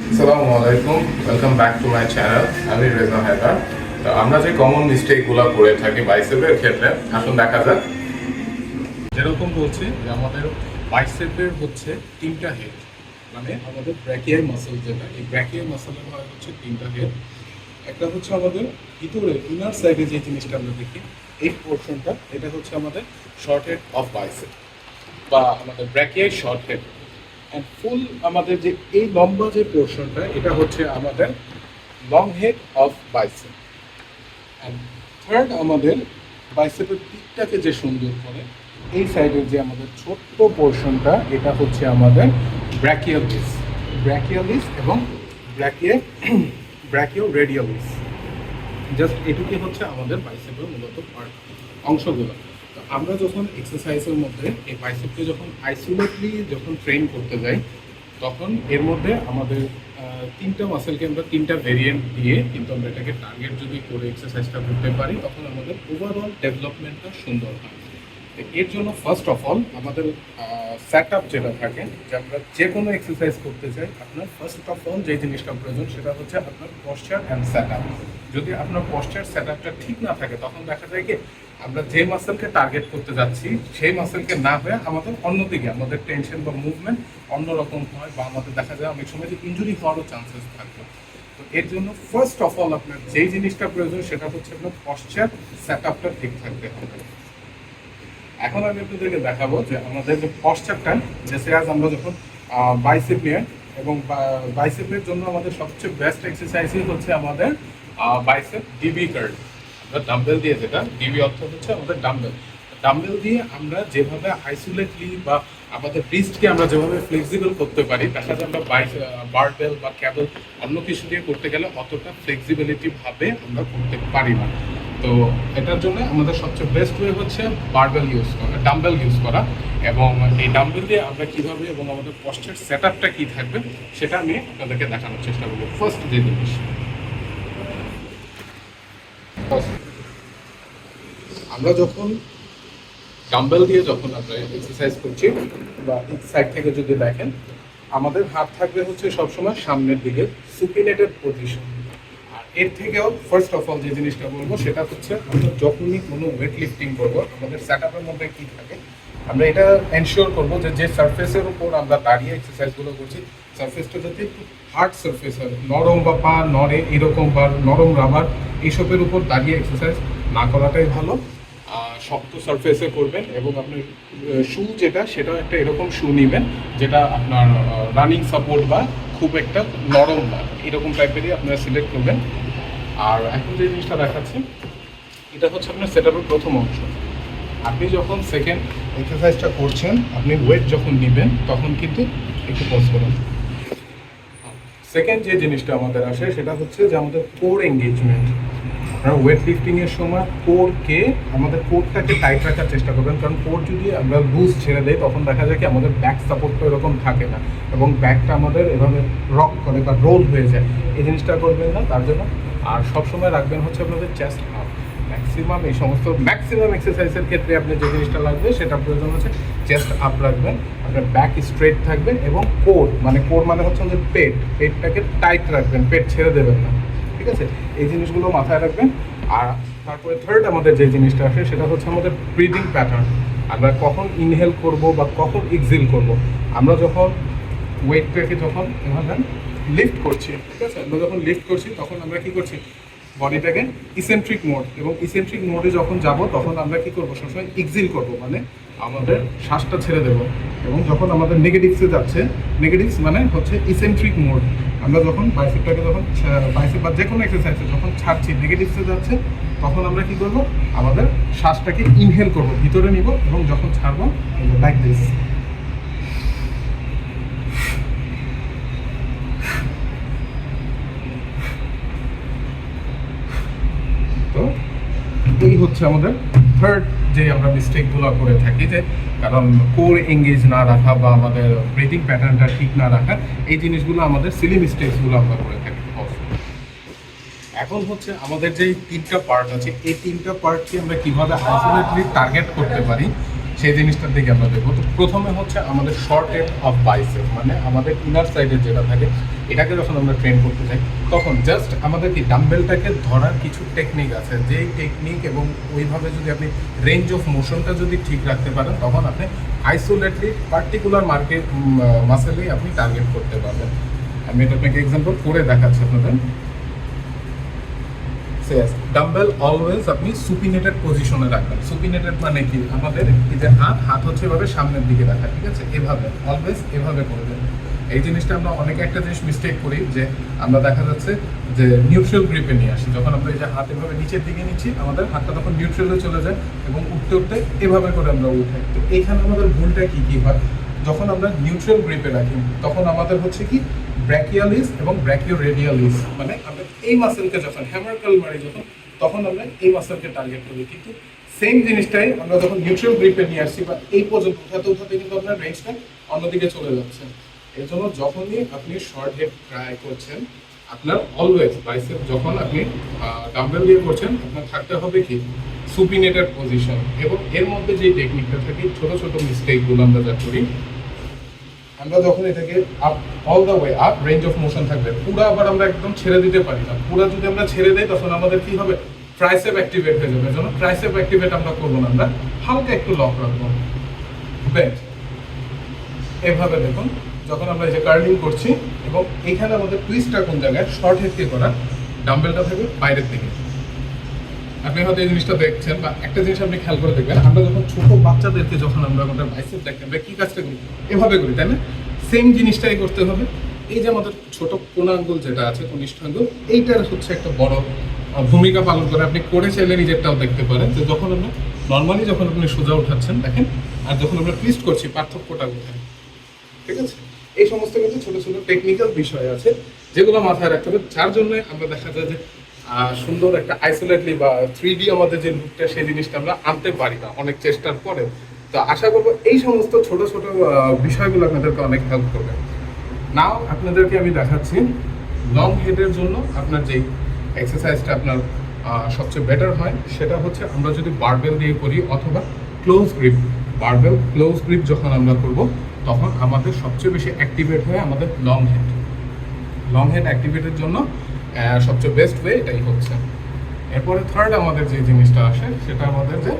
আসসালামু আলাইকুম, welcome back to my channel. আমি রেজা হায়দার। তো আমরা যে কমন মিস্টেকগুলো করে থাকি বাইসেপের ক্ষেত্রে, আসুন দেখা যাক। যেরকম বলছি যে আমাদের বাইসেপের হচ্ছে তিনটা হেড, মানে আমাদের ব্র্যাকিয়াল মাসল যেটা, এই ব্র্যাকিয়াল মাসলের হয় হচ্ছে তিনটা হেড। একটা হচ্ছে আমাদের ভিতরে ইনার সাইডে যে জিনিসটা আমরা দেখি, এই পোর্শনটা, এটা হচ্ছে আমাদের শর্ট হেড অফ বাইসেপ বা আমাদের brachial short head. And full আমাদের যে এই লম্বা যে পোর্শনটা, এটা হচ্ছে আমাদের long head of bicep. And third, আমাদের বাইসেপের পিকটাকে যে সুন্দর করে এই সাইডের যে আমাদের ছোট্ট পোর্শনটা, এটা হচ্ছে আমাদের ব্র্যাকিয়ালিস। ব্র্যাকিয়ালিস এবং ব্র্যাকিয়া ব্র্যাকিও রেডিয়ালিস। জাস্ট এটুকুই হচ্ছে আমাদের বাইসেপের মূলত পার্ট অংশগুলো। তো আমরা যখন এক্সারসাইজের মধ্যে এই বাইসেপকে যখন আইসোলেটলি যখন ট্রেন করতে যাই, তখন এর মধ্যে আমাদের তিনটা মাসেলকে আমরা তিনটা ভেরিয়েন্ট দিয়ে কিন্তু আমরা এটাকে টার্গেট যদি করে এক্সারসাইজটা করতে পারি, তখন আমাদের ওভারঅল ডেভেলপমেন্টটা সুন্দর হয়। তো এর জন্য ফার্স্ট অফ অল আমাদের সেট আপ যেটা থাকে, যে আমরা যে কোনো এক্সারসাইজ করতে চাই, আপনার ফার্স্ট অফ অল যে জিনিসটা প্রয়োজন সেটা হচ্ছে আপনার পশ্চার অ্যান্ড সেট আপ। যদি আপনার পশ্চার সেট আপটা ঠিক না থাকে, তখন দেখা যায় কি আমরা যে মাসেলকে টার্গেট করতে যাচ্ছি সেই মাসেলকে না হয়ে আমাদের অন্যদিকে আমাদের টেনশন বা মুভমেন্ট অন্যরকম হয়, বা আমাদের দেখা যায় অনেক সময় যে ইনজুরি হওয়ারও চান্সেস থাকবে। তো এর জন্য ফার্স্ট অফ অল আপনার যেই জিনিসটা প্রয়োজন সেটা হচ্ছে আপনার পশ্চার সেট আপটা ঠিক থাকতে হবে। এখন আমি আপনাদেরকে দেখাবো যে আমাদের যে পশ্চারটা, যে আজ আমরা যখন বাইসেপ নিয়ে, এবং বাইসেপের জন্য আমাদের সবচেয়ে বেস্ট এক্সারসাইজই হচ্ছে আমাদের বাইসেপ ডিবি কার্ল। আমরা ডাম্বেল দিয়ে, যেটা ডিবি অর্থ হচ্ছে আমাদের ডাম্বেল, ডাম্বেল দিয়ে আমরা যেভাবে আইসোলেটলি বা আমাদের রিস্টকে আমরা যেভাবে ফ্লেক্সিবল করতে পারি, দেখা যায় আমরা বারবেল বা ক্যাবেল অন্য কিছু দিয়ে করতে গেলে অতটা ফ্লেক্সিবিলিটি ভাবে আমরা করতে পারি না। তো এটার জন্য আমাদের সবচেয়ে বেস্ট ওয়ে হচ্ছে বারবেল ইউজ করা, ডাম্বেল ইউজ করা। এবং এই ডাম্বেল দিয়ে আমরা কীভাবে এবং আমাদের পশ্চার সেট আপটা কী থাকবে সেটা আমি আপনাদেরকে দেখানোর চেষ্টা করবো। ফার্স্ট যে জিনিস, আমরা যখন ডাম্বেল দিয়ে যখন আমরা এক্সারসাইজ করছি, বা এক সাইড থেকে যদি দেখেন, আমাদের হাত থাকবে হচ্ছে সবসময় সামনের দিকে সুপিনেটেড পজিশন। আর এর থেকেও ফার্স্ট অফ অল যে জিনিসটা বলবো সেটা হচ্ছে, আমরা যখনই কোনো ওয়েট লিফটিং করবো, আমাদের সেট আপের মধ্যে কী থাকে, আমরা এটা এনশিওর করবো যে যে সারফেসের উপর আমরা দাঁড়িয়ে এক্সারসাইজগুলো করছি, সারফেসটা যাতে একটু হার্ড সারফেস হয়, নরম বা পা নড়ে এরকম বা নরম রাবার এইসবের উপর দাঁড়িয়ে এক্সারসাইজ না করাটাই ভালো। শক্ত সারফেসে করবেন, এবং আপনার শু যেটা, সেটাও একটা এরকম শু নেবেন যেটা আপনার রানিং সাপোর্ট বা খুব একটা নরম না, এরকম টাইপেরই আপনারা সিলেক্ট করবেন। আর এখন যে জিনিসটা দেখাচ্ছি, এটা হচ্ছে আপনার সেট আপের প্রথম অংশ। আপনি যখন সেকেন্ড এক্সারসাইজটা করছেন, আপনি ওয়েট যখন নেবেন, তখন কিন্তু একটু পজ করুন। সেকেন্ড যে জিনিসটা আমাদের আসে সেটা হচ্ছে যে আমাদের কোর এঙ্গেজমেন্ট। আপনারা ওয়েট লিফটিংয়ের সময় কোরকে, আমাদের কোরটাকে টাইট রাখার চেষ্টা করবেন, কারণ কোর যদি আমরা লুজ ছেড়ে দেয়, তখন দেখা যায় কি আমাদের ব্যাক সাপোর্টটা এরকম থাকে না, এবং ব্যাকটা আমাদের এভাবে রক করে বা রোল হয়ে যায়। এই জিনিসটা করবেন না তার জন্য। আর সবসময় রাখবেন হচ্ছে আপনাদের চেস্ট আপ। ম্যাক্সিমাম এই সমস্ত ম্যাক্সিমাম এক্সারসাইজের ক্ষেত্রে আপনি যে জিনিসটা লাগবে সেটা প্রয়োজন হচ্ছে চেস্ট আপ রাখবেন, আপনার ব্যাক স্ট্রেট থাকবে, এবং কোর মানে হচ্ছে আমাদের পেটটাকে টাইট রাখবেন, পেট ছেড়ে দেবেন না, ঠিক আছে? এই জিনিসগুলো মাথায় রাখবেন। আর তারপরে থার্ড আমাদের যে জিনিসটা আসে সেটা হচ্ছে আমাদের ব্রিদিং প্যাটার্ন। আমরা কখন ইনহেল করব বা কখন এক্সহেল করব। আমরা যখন ওয়েটটাকে যখন এভাবে লিফট করছি, ঠিক আছে, আমরা যখন লিফট করছি তখন আমরা কি করছি, বডিটাকে ইসেন্ট্রিক মোড, এবং ইসেন্ট্রিক মোডে যখন যাব তখন আমরা কি করব, সবসময় এক্সহেল করব, মানে আমাদের শ্বাসটা ছেড়ে দেব। এবং যখন আমাদের নেগেটিভসে যাচ্ছে, নেগেটিভস মানে হচ্ছে ইসেন্ট্রিক মোড, আমরা যখন বাইসেপটাকে যখন বাইসেপ বা যে কোনো এক্সারসাইজে যখন ছাড়ছি, নেগেটিভসে যাচ্ছে, তখন আমরা কি করব, আমাদের শ্বাসটাকে ইনহেল করব, ভিতরে নিব, এবং যখন ছাড়বো লাইক দিস। তো এই হচ্ছে আমাদের থার্ড যে আমরা মিস্টেকগুলো করে থাকি, যে কারণ কোর এঙ্গেজ না রাখা বা আমাদের ব্রিথিং প্যাটার্নটা ঠিক না রাখা, এই জিনিসগুলো আমাদের সিলি মিস্টেকসগুলো আমরা করে থাকি। এখন হচ্ছে আমাদের যে তিনটা পার্ট আছে, এই তিনটা পার্টকে আমরা কিভাবে আইসোলেটলি টার্গেট করতে পারি সেই জিনিসটার দিকে আমরা দেখবো। তো প্রথমে হচ্ছে আমাদের শর্ট হেড অফ বাইসেপ, মানে আমাদের ইনার সাইডে যেটা থাকে এটাকে যখন আমরা ট্রেন করতে চাই তখন জাস্ট আমাদের কি ডাম্বেলটাকে ধরার কিছু টেকনিক আছে, যেই টেকনিক এবং ওইভাবে যদি আপনি রেঞ্জ অফ মোশনটা যদি ঠিক রাখতে পারেন তখন আপনি আইসোলেটলি পার্টিকুলার মাসেলেই আপনি টার্গেট করতে পারবেন। আমি এটা আপনাকে এক্সাম্পল করে দেখাচ্ছি আপনাদের। ডাম্বেল অলওয়েজ আপনি সুপিনেটেড পজিশনে রাখবেন। সুপিনেটেড মানে কি, আমাদের এই যে হাত হচ্ছে এভাবে সামনের দিকে রাখা, ঠিক আছে, এভাবে অলওয়েজ এভাবে করবেন। এই জিনিসটা আমরা অনেকে একটা জিনিস মিস্টেক করি, যে আমরা দেখা যাচ্ছে যে নিউট্রাল গ্রিপে নিয়ে আসি। যখন আমরা এই যে হাত এভাবে নিচের দিকে নিচ্ছি আমাদের হাতটা তখন নিউট্রালে চলে যায় এবং উঠতে উঠতে এভাবে করে আমরা উঠাই। তো এইখানে আমাদের ভুলটা কি হয়, যখন আমরা নিউট্রাল গ্রিপে রাখি তখন আমাদের হচ্ছে কি ব্র্যাকিয়ালিস এবং ব্র্যাকিওরেডিয়ালিস, মানে আমরা এই মাসেলকে যখন হ্যামার কার্ল মারি তখন আমরা এই মাসেলকে টার্গেট করি। কিন্তু সেম জিনিসটাই আমরা যখন নিউট্রাল গ্রিপে নিয়ে আসছি বা এই পর্যন্ত উঠাতে কিন্তু আপনার রেঞ্জটা অন্যদিকে চলে যাচ্ছে। এর জন্য যখনই আপনি শর্ট হেড ট্রাই করছেন আপনার অলওয়েজ বাইসেপ যখন আপনি ডাম্বেল দিয়ে করছেন আপনার থাকতে হবে কি সুপিনেটেড পজিশন। এবং এর মধ্যে যে টেকনিকটা থাকে ছোট ছোট মিস্টেকগুলো আমরা যা করি, আমরা যখন এটাকে up all the way up range of motion থাকবে, পুরো আবার আমরা একদম ছেড়ে দিতে পারি না। পুরো যদি আমরা ছেড়ে দেই তখন আমাদের কি হবে, ট্রাইসেপ অ্যাক্টিভেট হয়ে যাবে। যেন ট্রাইসেপ অ্যাক্টিভেট আমরা করবো না, আমরা হালকা একটু লক রাখবো। বেঞ্চ এভাবে দেখুন, যখন আমরা এই যে কার্লিং করছি এবং এইখানে আমাদের টুইস্টটা কোন জায়গায়, শর্ট হেডকে করা ডাম্বেলটা থাকবে বাইরের দিকে। আপনি হয়তো এই জিনিসটা দেখছেন, বা একটা জিনিস আপনি খেয়াল করে দেখবেন, আমরা যখন ছোট বাচ্চাদেরকে যখন আমরা আমাদের বাইসেপ দেখেন আমরা কি কাজটা করি, এভাবে করি, তাই না? সেম জিনিসটাই করতে হবে। এই যে আমাদের ছোট কোন আঙ্গুল যেটা আছে, কনিষ্ঠ আঙ্গুল, এইটার হচ্ছে একটা বড় ভূমিকা পালন করে। আপনি করে চাইলে নিজেরটাও দেখতে পারেন যে যখন আমরা নর্মালি যখন আপনি সোজা উঠাচ্ছেন দেখেন, আর যখন আমরা টুইস্ট করছি পার্থক্যটা কোথায়, ঠিক আছে? এই সমস্ত কিন্তু ছোট ছোট টেকনিক্যাল বিষয় আছে যেগুলো মাথায় রাখতে হবে, যার জন্য আমরা দেখা যায় যে সুন্দর একটা আইসোলেটলি বা 3D আমাদের যে লুকটা সেই জিনিসটা আমরা আনতে পারি না অনেক চেষ্টার পরেও। তো আশা করবো এই সমস্ত ছোট ছোট বিষয়গুলো আপনাদেরকে অনেক হেল্প করবে। নাও আপনাদেরকে আমি দেখাচ্ছি লং হেডের জন্য আপনার যেই এক্সারসাইজটা আপনার সবচেয়ে বেটার হয় সেটা হচ্ছে আমরা যদি বারবেল দিয়ে করি অথবা close grip. Barbell close grip যখন আমরা করব তখন আমাদের সবচেয়ে বেশি অ্যাক্টিভেট হয় আমাদের লং হেড। লং হেড অ্যাক্টিভেটের জন্য সবচেয়ে বেস্ট ওয়ে এটাই হচ্ছে। এরপরে থার্ড আমাদের যে জিনিসটা আসে সেটা আমাদের যে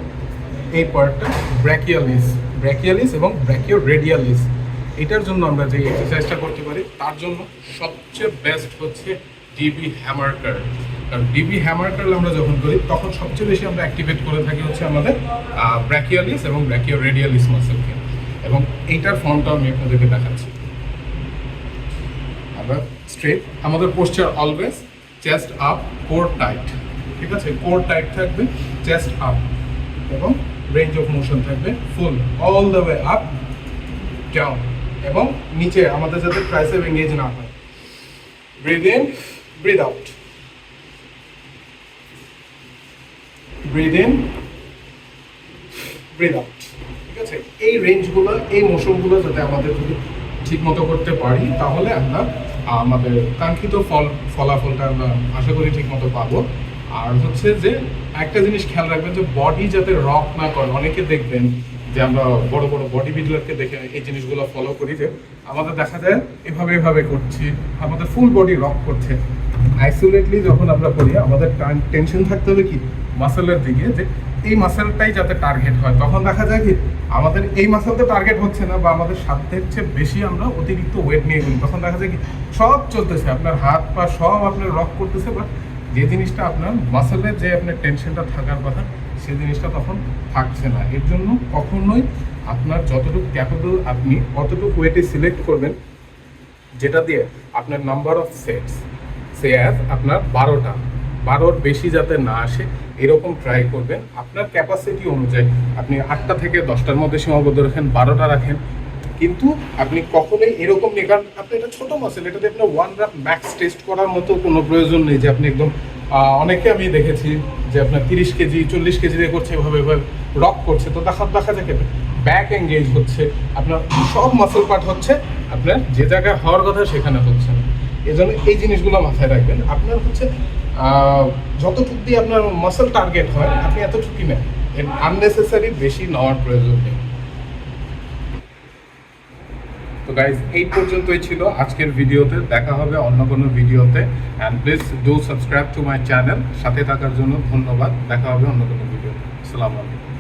এই পার্টটা ব্র্যাকিয়ালিস এবং ব্র্যাকিওরেডিয়ালিস। এটার জন্য আমরা যে এক্সারসাইজটা করতে পারি তার জন্য সবচেয়ে বেস্ট হচ্ছে ডিবি হ্যামার কার্ল। কারণ ডিবি হ্যামার কার্ল আমরা যখন করি তখন সবচেয়ে বেশি আমরা অ্যাক্টিভেট করে থাকি হচ্ছে আমাদের ব্র্যাকিয়ালিস এবং ব্র্যাকিওরেডিয়ালিস মাসেলকে। এবং এইটার ফর্মটা আমি আপনাদেরকে দেখাচ্ছি। আমরা স্ট্রেট, আমাদের posture always chest up, core tight, ঠিক আছে? কোর টাইট থাকবে, চেস্ট আপ এবং রেঞ্জ অফ মোশন থাকবে full all the way up down, এবং নিচে আমাদের যাতে ট্রাইসেপ এঙ্গেজ না হয়। Breathe in, breathe out, breathe in, breathe out, ঠিক আছে? এই রেঞ্জগুলো, এই মোশনগুলো যাতে আমাদের যদি ঠিক মতো করতে পারি তাহলে আমরা আমাদের কাঙ্ক্ষিত ফলাফলটা আমরা আশা করি ঠিক মতো পাবো। আর হচ্ছে যে একটা জিনিস খেয়াল রাখবেন যে বডি যাতে রক না করে। অনেকে দেখবেন যে আমরা বড় বড় বডি বিল্ডারকে দেখে এই জিনিসগুলো ফলো করি যে আমাদের দেখা যায় এভাবে করছি, আমাদের ফুল বডি রক করছে। আইসোলেটলি যখন আমরা করি আমাদের টেনশন থাকতে হবে কি মাসেলের দিকে, যে এই মাসেলটাই যাতে টার্গেট হয়। তখন দেখা যায় কি আমাদের এই মাসেলটা টার্গেট হচ্ছে না বা আমাদের সাধ্যের চেয়ে বেশি আমরা অতিরিক্ত ওয়েট নিয়ে গেলি, তখন দেখা যায় কি সব চলতেছে, আপনার হাত পা সব আপনার রক করতেছে, বাট যে জিনিসটা আপনার মাসেলের যে আপনার টেনশনটা থাকার কথা সেই জিনিসটা তখন থাকছে না। এর জন্য কখনোই আপনার যতটুকু ক্যাপেবল আপনি অতটুকু ওয়েটে সিলেক্ট করবেন, যেটা দিয়ে আপনার number of sets say as আপনার 12র বেশি যাতে না আসে এরকম ট্রাই করবেন। আপনার ক্যাপাসিটি অনুযায়ী আপনি 8টা থেকে 10টার মধ্যে সীমাবদ্ধ রাখেন, 12টা রাখেন, কিন্তু আপনি কখনোই এরকম নেই। কারণ আপনি এটা ছোটো মাসেল, এটাতে আপনার 1 রাপ ম্যাক্স টেস্ট করার মতো কোনো প্রয়োজন নেই যে আপনি একদম অনেকে আমি দেখেছি যে আপনার 30 কেজি 40 কেজি দিয়ে করছে, এভাবে রক করছে, তো দেখা যায় ব্যাক এঙ্গেজ হচ্ছে, আপনার সব মাসেল পার্ট হচ্ছে আপনার যে জায়গায় হওয়ার কথা সেখানে হচ্ছে না। এই জন্য এই জিনিসগুলো মাথায় রাখবেন। আপনার হচ্ছে যতটুকু দিয়ে আপনার মাসেল টার্গেট হয় আপনি এতটুকুই নেন, আননেসেসারি বেশি নেওয়ার প্রয়োজন নেই। তো গাইজ এই পর্যন্তই ছিল আজকের ভিডিওতে। দেখা হবে অন্য কোনো ভিডিওতে। And please do subscribe to my channel. সাথে থাকার জন্য ধন্যবাদ। দেখা হবে অন্য কোনো ভিডিওতে। আসসালামু আলাইকুম।